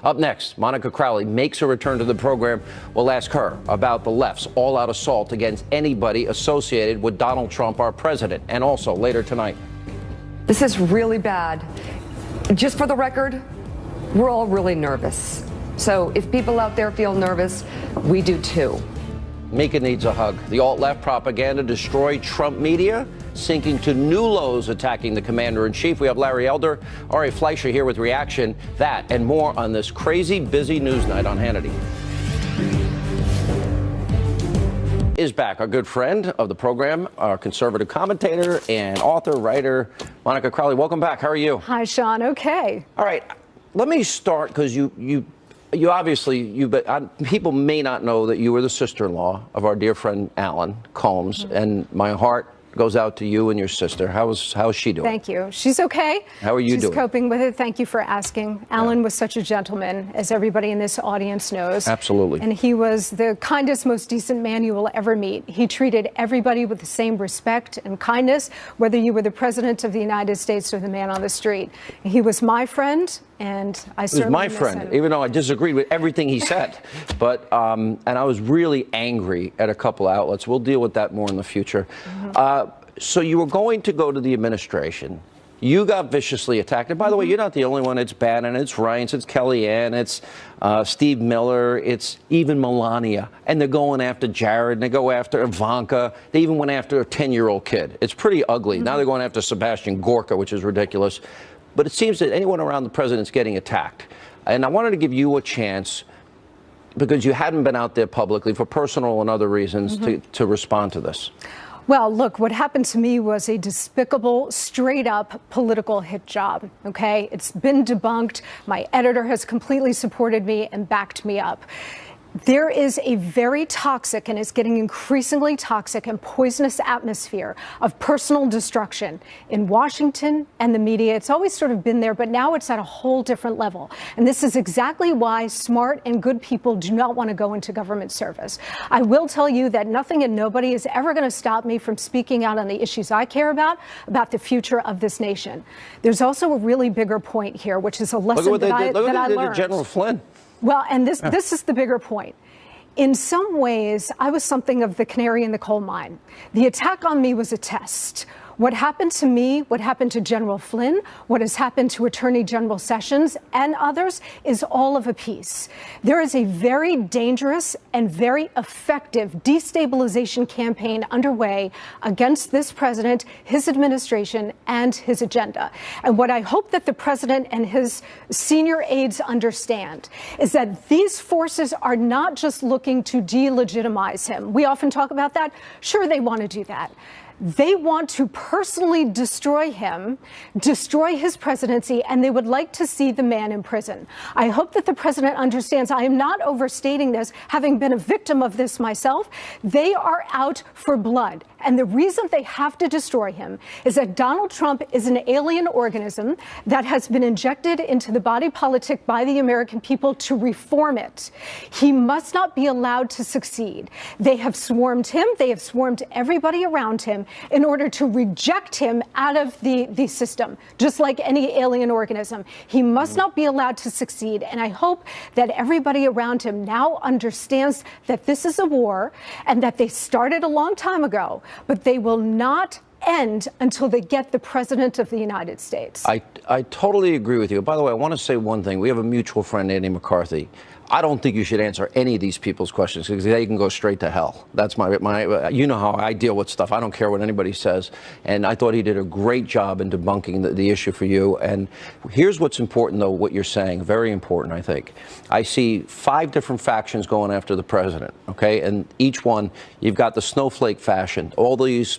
Up next, Monica Crowley makes a return to the program. We'll ask her about the left's all-out assault against anybody associated with Donald Trump, our president, and also later tonight. This is really bad. Just for the record, we're all really nervous. So if people out there feel nervous, we do too. Mika needs a hug. The alt-left propaganda destroyed Trump media, sinking to new lows, attacking the commander-in-chief. We have Larry Elder, Ari Fleischer here with reaction. That and more on this crazy busy news night on Hannity. Is back our good friend of the program, our conservative commentator and author, writer, Monica Crowley. Welcome back. How are you? Hi, Sean. Okay. All right. Let me start because you obviously, people may not know that you were the sister-in-law of our dear friend Alan Combs, and my heart goes out to you and your sister. How's she doing? Thank you. She's okay. How are you doing? She's coping with it. Thank you for asking. Alan was such a gentleman, as everybody in this audience knows. Absolutely. And he was the kindest, most decent man you will ever meet. He treated everybody with the same respect and kindness, whether you were the president of the United States or the man on the street. He was my friend, and I certainly miss him. He was my friend, even though I disagreed with everything he said. But and I was really angry at a couple of outlets. We'll deal with that more in the future. So you were going to go to the administration. You got viciously attacked. And by the way, you're not the only one. It's Bannon, it's Reince, it's Kellyanne, it's Steve Miller, it's even Melania. And they're going after Jared, and they go after Ivanka. They even went after a 10-year-old kid. It's pretty ugly. Now they're going after Sebastian Gorka, which is ridiculous. But it seems that anyone around the president's getting attacked. And I wanted to give you a chance, because you hadn't been out there publicly for personal and other reasons, to respond to this. Well, look, what happened to me was a despicable, straight-up political hit job, okay? It's been debunked. My editor has completely supported me and backed me up. There is a very toxic, and it's getting increasingly toxic and poisonous atmosphere of personal destruction in Washington and the media. It's always sort of been there, but now it's at a whole different level. And this is exactly why smart and good people do not want to go into government service. I will tell you that nothing and nobody is ever going to stop me from speaking out on the issues I care about the future of this nation. There's also a really bigger point here, which is a lesson that I learned. Look what they did to General Flynn. Well, and this is the bigger point. In some ways, I was something of the canary in the coal mine. The attack on me was a test. What happened to me, what happened to General Flynn, what has happened to Attorney General Sessions and others is all of a piece. There is a very dangerous and very effective destabilization campaign underway against this president, his administration, and his agenda. And what I hope that the president and his senior aides understand is that these forces are not just looking to delegitimize him. We often talk about that. Sure, they want to do that. They want to personally destroy him, destroy his presidency, and they would like to see the man in prison. I hope that the president understands. I am not overstating this, having been a victim of this myself. They are out for blood. And the reason they have to destroy him is that Donald Trump is an alien organism that has been injected into the body politic by the American people to reform it. He must not be allowed to succeed. They have swarmed him. They have swarmed everybody around him in order to reject him out of the system, just like any alien organism. He must not be allowed to succeed. And I hope that everybody around him now understands that this is a war and that they started a long time ago, but they will not end until they get the president of the United States. I totally agree with you. By the way, I want to say one thing. We have a mutual friend, Andy McCarthy. I don't think you should answer any of these people's questions because they can go straight to hell. That's my you know how I deal with stuff. I don't care what anybody says. And I thought he did a great job in debunking the issue for you. And here's what's important, though, what you're saying. Very important, I think. I see 5 different factions going after the president, okay? And each one, you've got the snowflake fashion, all these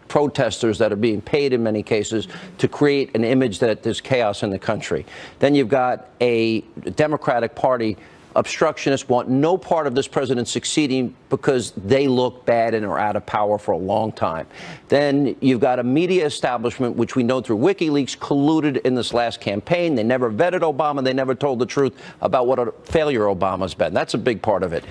protesters that are being paid in many cases to create an image that there's chaos in the country. Then you've got a Democratic Party obstructionists want no part of this president succeeding because they look bad and are out of power for a long time. Then you've got a media establishment, which we know through WikiLeaks, colluded in this last campaign. They never vetted Obama. They never told the truth about what a failure Obama's been. That's a big part of it.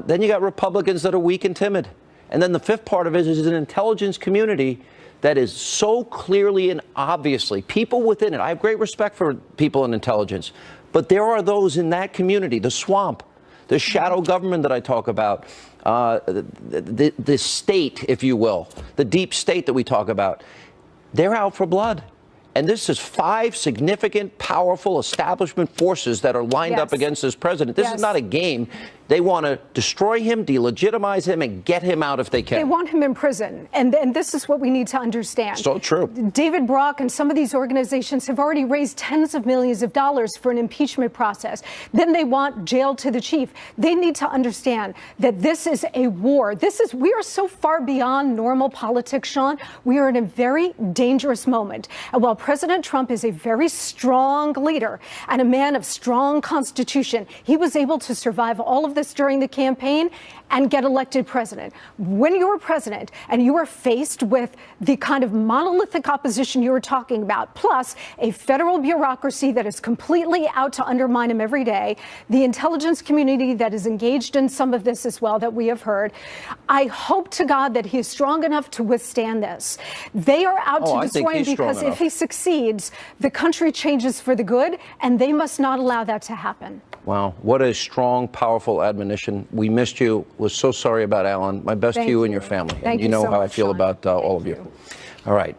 Then you got Republicans that are weak and timid. And then the 5th part of it is an intelligence community that is so clearly and obviously, people within it, I have great respect for people in intelligence, But there are those in that community, the swamp, the shadow government that I talk about, the state, if you will, the deep state that we talk about. They're out for blood. And this is 5 significant, powerful establishment forces that are lined up against this president. This is not a game. They want to destroy him, delegitimize him, and get him out if they can. They want him in prison. And this is what we need to understand. So true. David Brock and some of these organizations have already raised tens of millions of dollars for an impeachment process. Then they want jail to the chief. They need to understand that this is a war. We are so far beyond normal politics, Sean. We are in a very dangerous moment. And while President Trump is a very strong leader and a man of strong constitution, he was able to survive all of this during the campaign and get elected president. When you're president and you are faced with the kind of monolithic opposition you were talking about, plus a federal bureaucracy that is completely out to undermine him every day, the intelligence community that is engaged in some of this as well that we have heard, I hope to God that he is strong enough to withstand this. They are out to destroy him because if he succeeds, the country changes for the good, and they must not allow that to happen. Wow, what a strong, powerful admonition. We missed you. Was so sorry about Alan. My best to you and your family. Thank you know so how much, I feel Sean. about all of you. All right.